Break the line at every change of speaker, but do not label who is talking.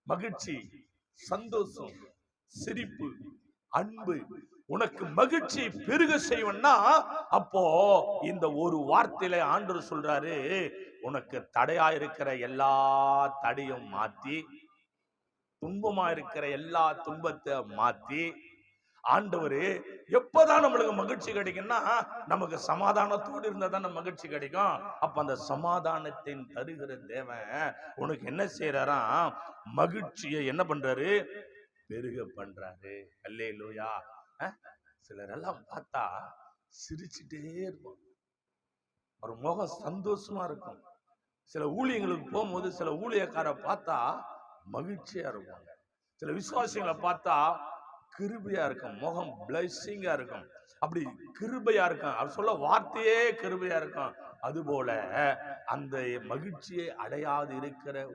மகிழ்ச்சி, சந்தோஷம், சிரிப்பு, அன்பு, உனக்கு மகிழ்ச்சி பெருக செய்வன்னா, அப்போ இந்த ஒரு வார்த்தையில ஆண்டவர் சொல்றாரு, உனக்கு தடையா இருக்கிற எல்லா தடையும் மாத்தி, துன்பமா இருக்கிற எல்லா துன்பத்தை மாத்தி, ஆண்டவரு எப்பதான் நம்மளுக்கு மகிழ்ச்சி கிடைக்கும்னா, நமக்கு சமாதானத்தோடு இருந்தா தான் மகிழ்ச்சி கிடைக்கும். அப்ப அந்த சமாதானத்தின் தருகிற தேவன் உனக்கு என்ன செய்யறாராம்? மகிழ்ச்சியை என்ன பண்றாரு? பெருக பண்றாரு. அல்லேலூயா. சிலர் எல்லாம் பார்த்தா சிரிச்சுட்டே இருப்பாங்க, ஒரு முகம் சந்தோஷமா இருக்கும். சில ஊழியங்களுக்கு போகும்போது சில ஊழியக்கார பார்த்தா மகிழ்ச்சியா இருப்பாங்க. சில விசுவாசிகளை பார்த்தா கிருபையா இருக்கும், முகம் பிளஸிங்கா இருக்கும். அப்படி கிருபையா இருக்கும், அவர் சொல்ல வார்த்தையே கிருபையா இருக்கும். அதுபோல அந்த மகிழ்ச்சியை அடையாது இருக்கிற